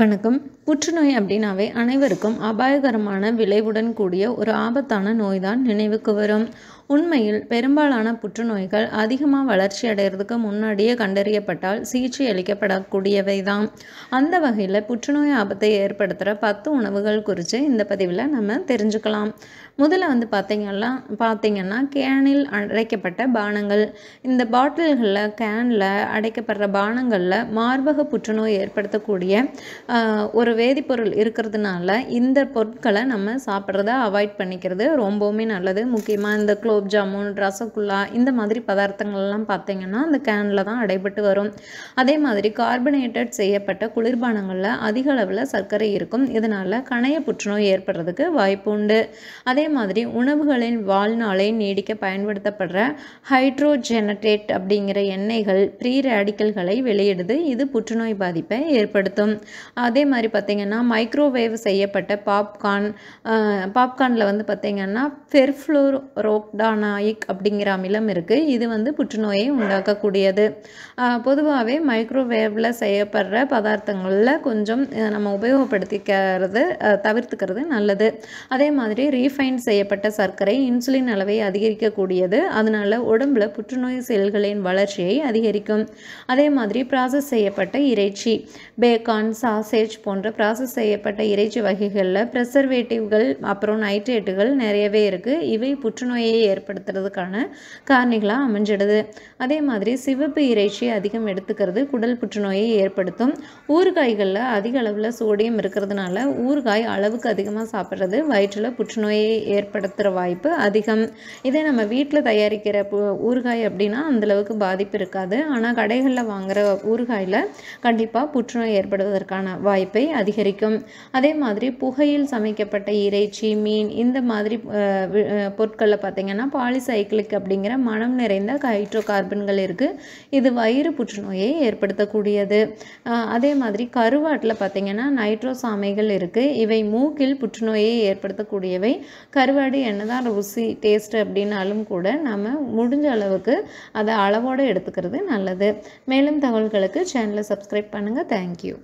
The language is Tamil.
வணக்கம். புற்றுநோய் அப்படின்னாவே அனைவருக்கும் அபாயகரமான விளைவுடன் கூடிய ஒரு ஆபத்தான நோய்தான் நினைவுக்கு வரும். உண்மையில் பெரும்பாலான புற்றுநோய்கள் அதிகமாக வளர்ச்சி அடைகிறதுக்கு முன்னாடியே கண்டறியப்பட்டால் சிகிச்சை அளிக்கப்படக்கூடியவை தான். அந்த வகையில் புற்றுநோய் ஆபத்தை ஏற்படுத்துகிற 10 உணவுகள் குறித்து இந்த பதிவில் நம்ம தெரிஞ்சுக்கலாம். முதல்ல பார்த்தீங்கன்னா கேனில் அடைக்கப்பட்ட பானங்கள். இந்த பாட்டில்களில் கேனில் அடைக்கப்படுற பானங்களில் மார்பக புற்றுநோய் ஏற்படுத்தக்கூடிய ஒரு வேதிப்பொருள் இருக்கிறதுனால இந்த பொருட்களை நம்ம சாப்பிட்றத அவாய்ட் பண்ணிக்கிறது ரொம்பவுமே நல்லது. முக்கியமாக இந்த குலோப் ஜாமுன், ரசகுல்லா இந்த மாதிரி பதார்த்தங்கள்லாம் பார்த்தீங்கன்னா அந்த கேனில் தான் அடைபட்டு வரும். அதே மாதிரி கார்பனேட்டட் செய்யப்பட்ட குளிர்பானங்களில் அதிக அளவில் சர்க்கரை இருக்கும். இதனால் கணைய புற்றுநோய் ஏற்படுறதுக்கு வாய்ப்பு உண்டு. அதே மாதிரி உணவுகளின் வாழ்நாளை நீடிக்க பயன்படுத்தப்படுற ஹைட்ரோஜெனேட்டட் அப்படிங்கிற எண்ணெய்கள் ஃப்ரீ ரேடிக்கல்களை வெளியிடுது. இது புற்றுநோய் பாதிப்பை ஏற்படுத்தும். அதே மாதிரி பார்த்திங்கன்னா மைக்ரோவேவ் செய்யப்பட்ட பாப்கார்னில் பார்த்திங்கன்னா பெர்ஃப்ளோரோக்டானாயிக் அப்படிங்கிற அமிலம் இருக்குது. இது புற்றுநோயை உண்டாக்கக்கூடியது. பொதுவாகவே மைக்ரோவேவில் செய்யப்படுற பதார்த்தங்களில் கொஞ்சம் நம்ம உபயோகப்படுத்திக்கிறது தவிர்த்துக்கிறது நல்லது. அதே மாதிரி ரீஃபைன் செய்யப்பட்ட சர்க்கரை இன்சுலின் அளவை அதிகரிக்கக்கூடியது. அதனால் உடம்புல புற்றுநோய் செல்களின் வளர்ச்சியை அதிகரிக்கும். அதே மாதிரி ப்ராசஸ் செய்யப்பட்ட இறைச்சி, பேக்கான், சாசேஜ் போன்ற ப்ராசஸ் செய்யப்பட்ட இறைச்சி வகைகளில் ப்ரெசர்வேட்டிவ்கள் அப்புறம் நைட்ரேட்டுகள் நிறையவே இருக்குது. இவை புற்றுநோயை ஏற்படுத்துறதுக்கான காரணிகளாக அமைஞ்சிடுது. அதே மாதிரி சிவப்பு இறைச்சி அதிகம் எடுத்துக்கிறது குடல் புற்றுநோயை ஏற்படுத்தும். ஊறுகாய்களில் அதிக அளவில் சோடியம் இருக்கிறதுனால ஊறுகாய் அளவுக்கு அதிகமாக சாப்பிட்றது வயிற்றில் புற்றுநோயை ஏற்படுத்துகிற வாய்ப்பு அதிகம். இதே நம்ம வீட்டில் தயாரிக்கிற ஊறுகாய் அப்படின்னா அந்தளவுக்கு பாதிப்பு இருக்காது. ஆனால் கடைகளில் வாங்குகிற ஊறுகாயில் கண்டிப்பாக புற்றுநோய் ஏற்படுவதற்கான வாய்ப்பை அதிகரிக்கும். அதே மாதிரி புகையில் சமைக்கப்பட்ட இறைச்சி, மீன் இந்த மாதிரி பொருட்களில் பார்த்திங்கன்னா பாலிசைக்கிளிக் அப்படிங்கிற மனம் நிறைந்த ஹைட்ரோ கார்பன்கள் இருக்குது. இது வயிறு புற்றுநோயை ஏற்படுத்தக்கூடியது. அதே மாதிரி கருவாட்டில் பார்த்திங்கன்னா நைட்ரோசாமைகள் இருக்குது. இவை மூக்கில் புற்றுநோயை ஏற்படுத்தக்கூடியவை. கருவாடு என்னதான் ருசி டேஸ்ட் அப்படின்னாலும் கூட நம்ம முடிஞ்ச அளவுக்கு அதை அளவோடு எடுத்துக்கிறது நல்லது. மேலும் தகவல்களுக்கு சேனலை சப்ஸ்கிரைப் பண்ணுங்கள். தேங்க்யூ.